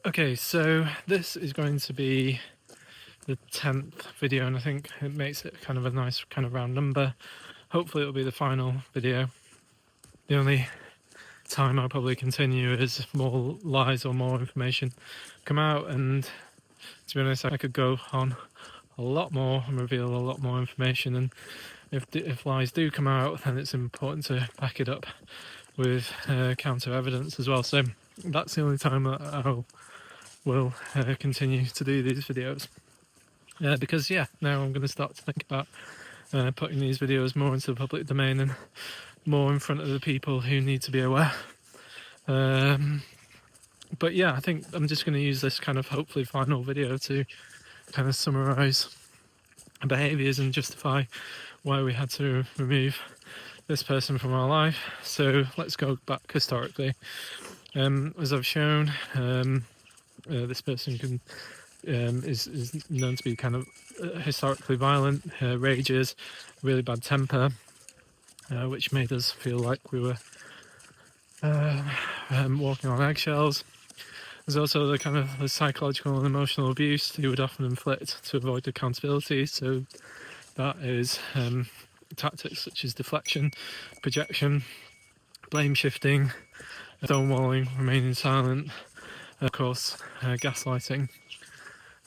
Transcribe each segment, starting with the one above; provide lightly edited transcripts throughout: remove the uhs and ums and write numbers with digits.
Okay, so this is going to be the 10th video, and I think it makes it kind of a nice kind of round number. Hopefully it'll be the final video. The only time I'll probably continue is if more lies or more information come out, and to be honest, I could go on a lot more and reveal a lot more information, and if lies do come out, then it's important to back it up with counter evidence as well. So that's the only time that I'll will continue to do these videos, because now I'm going to start to think about putting these videos more into the public domain and more in front of the people who need to be aware. But yeah, I think I'm just going to use this kind of hopefully final video to kind of summarize behaviors and justify why we had to remove this person from our life. So let's go back historically. As I've shown, this person is known to be kind of historically violent, rages, really bad temper, which made us feel like we were walking on eggshells. There's also the kind of the psychological and emotional abuse he would often inflict to avoid accountability. So that is tactics such as deflection, projection, blame shifting, stonewalling, remaining silent, of course, gaslighting.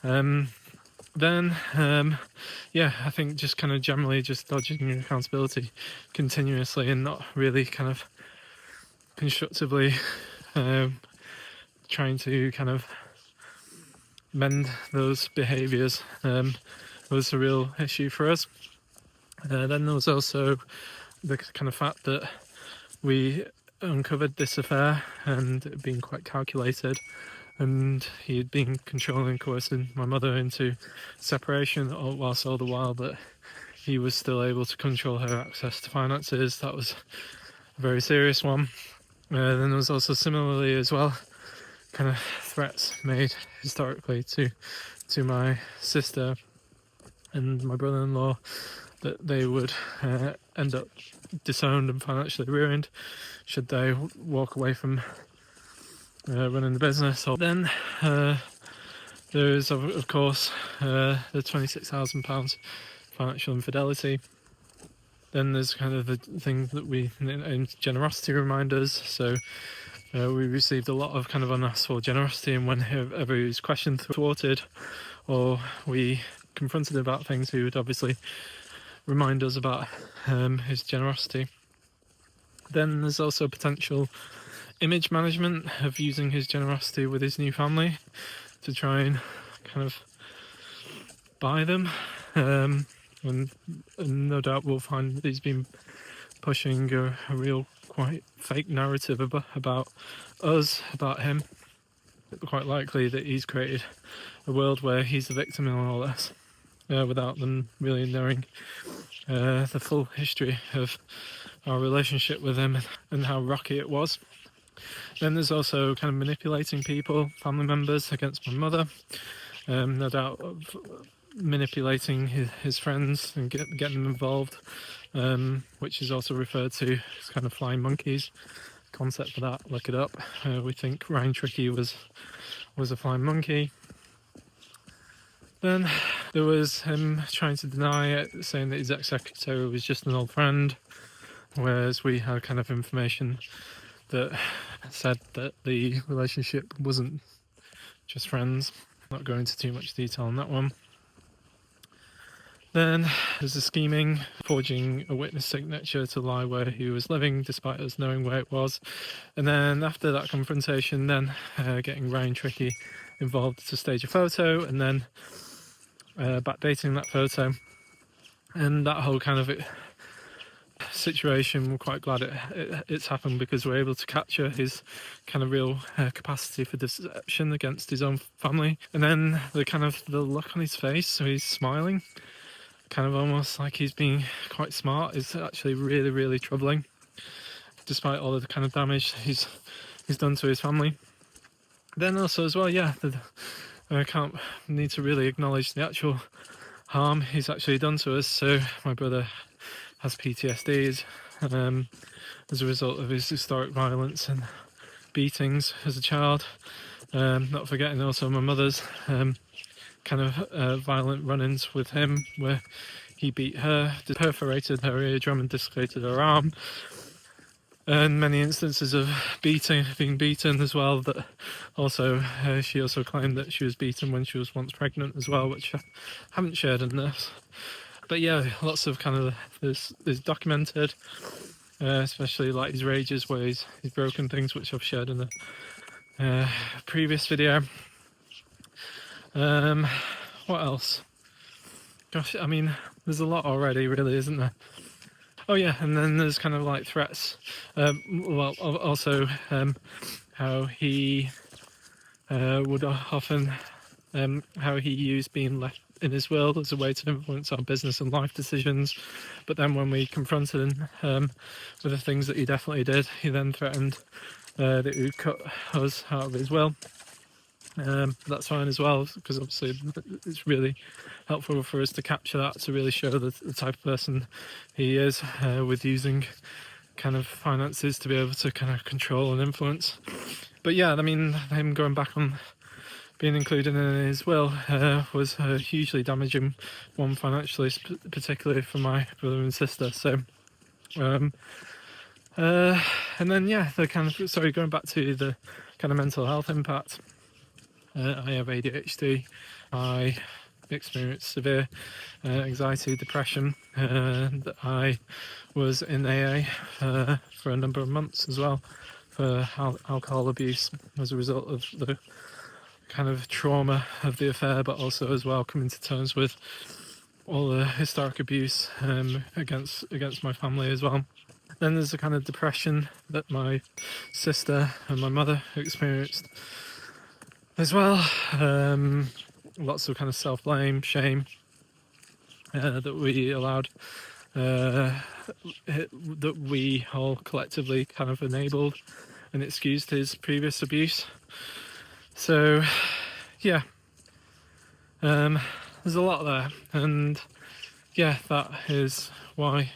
Then, I think just kind of generally just dodging accountability continuously and not really kind of constructively trying to kind of mend those behaviours was a real issue for us. Then there was also the kind of fact that we uncovered this affair and it being quite calculated, and he had been controlling and coercing my mother into separation, whilst all the while that he was still able to control her access to finances. That was a very serious one. Then there was also similarly as well kind of threats made historically to my sister and my brother-in-law that they would end up disowned and financially ruined should they walk away from running the business. So then there is of course the £26,000 financial infidelity. Then there's kind of the thing that we in generosity reminders. So we received a lot of kind of unasked for generosity, and whenever he was questioned, thwarted, or we confronted him about things, he would obviously remind us about his generosity. Then there's also potential image management of using his generosity with his new family to try and kind of buy them. And no doubt we'll find that he's been pushing a real quite fake narrative about us, about him. Quite likely that he's created a world where he's the victim in all this, without them really knowing the full history of our relationship with him and how rocky it was. Then there's also kind of manipulating people, family members, against my mother. No doubt of manipulating his friends and getting them involved, which is also referred to as kind of flying monkeys. Concept for that, look it up. We think Ryan Trickey was a flying monkey. Then there was him trying to deny it, saying that his ex-secretary was just an old friend, whereas we had kind of information that said that the relationship wasn't just friends. Not going into too much detail on that one. Then there's the scheming, forging a witness signature to lie where he was living despite us knowing where it was. And then after that confrontation, then getting Ryan Trickey involved to stage a photo and then backdating that photo. And that whole kind of situation, we're quite glad it's happened, because we're able to capture his kind of real capacity for deception against his own family. And then the look on his face, so he's smiling, kind of almost like he's being quite smart, is actually really, really troubling, despite all of the kind of damage he's done to his family. Then also as well, I can't need to really acknowledge the actual harm he's actually done to us. So my brother has PTSD as a result of his historic violence and beatings as a child, not forgetting also my mother's kind of violent run-ins with him where he beat her, perforated her eardrum and dislocated her arm, and many instances of being beaten as well. That also she also claimed that she was beaten when she was once pregnant as well, which I haven't shared in this. But yeah, lots of kind of this is documented, especially like his rages where he's broken things, which I've shared in the previous video. What else? Gosh, I mean, there's a lot already, really, isn't there? Oh yeah, and then there's kind of like threats. Well, also how he would often how he used being left in his will as a way to influence our business and life decisions. But then when we confronted him with the things that he definitely did, he then threatened that he would cut us out of his will. That's fine as well, because obviously it's really helpful for us to capture that, to really show the type of person he is, with using kind of finances to be able to kind of control and influence. But yeah, I mean, him going back on being included in his will was a hugely damaging one financially, particularly for my brother and sister. So and then yeah, the kind of, sorry, going back to the kind of mental health impact. I have ADHD. I experienced severe anxiety, depression, and I was in AA for a number of months as well for alcohol abuse as a result of the kind of trauma of the affair, but also as well coming to terms with all the historic abuse against my family as well. Then there's the kind of depression that my sister and my mother experienced as well. Lots of kind of self-blame, shame that we allowed, that we all collectively kind of enabled and excused his previous abuse. So yeah, there's a lot there, and yeah, that is why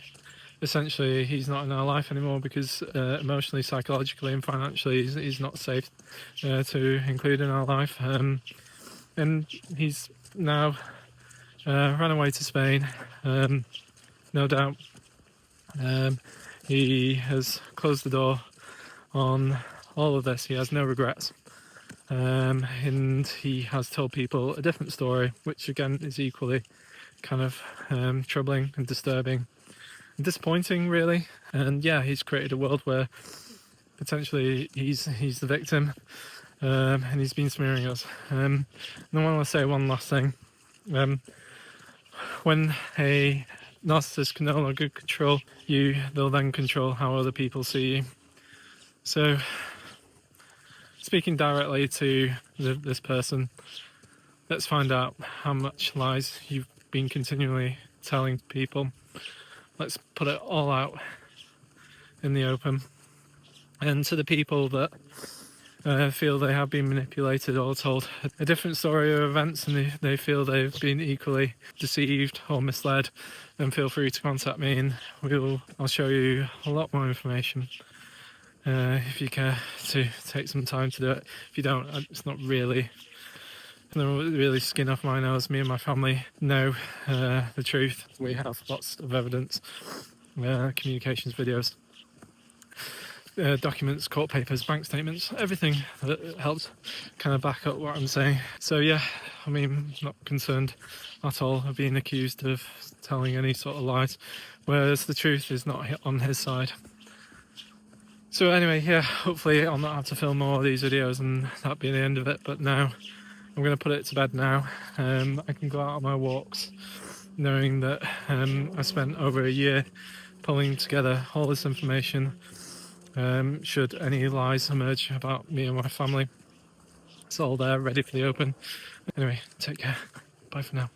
essentially he's not in our life anymore, because emotionally, psychologically and financially he's not safe to include in our life, and he's now run away to Spain, no doubt. He has closed the door on all of this. He has no regrets, and he has told people a different story, which again is equally kind of troubling and disturbing, disappointing, really. And yeah, he's created a world where potentially he's the victim, and he's been smearing us. And I want to say one last thing. When a narcissist can no longer control you, they'll then control how other people see you. So, speaking directly to this person, let's find out how much lies you've been continually telling people. Let's put it all out in the open. And to the people that feel they have been manipulated or told a different story of events, and they feel they've been equally deceived or misled, then feel free to contact me, and I'll show you a lot more information if you care to take some time to do it. If you don't, it's not really skin off my nose. Me and my family know the truth. We have lots of evidence, communications videos, documents, court papers, bank statements, everything that helps kind of back up what I'm saying. So yeah, I mean, I'm not concerned at all of being accused of telling any sort of lies, whereas the truth is not on his side. So anyway, yeah, hopefully I'll not have to film more of these videos and that'll be the end of it. But now I'm going to put it to bed now. I can go out on my walks knowing that I spent over a year pulling together all this information. Should any lies emerge about me and my family, it's all there, ready for the open. Anyway, take care. Bye for now.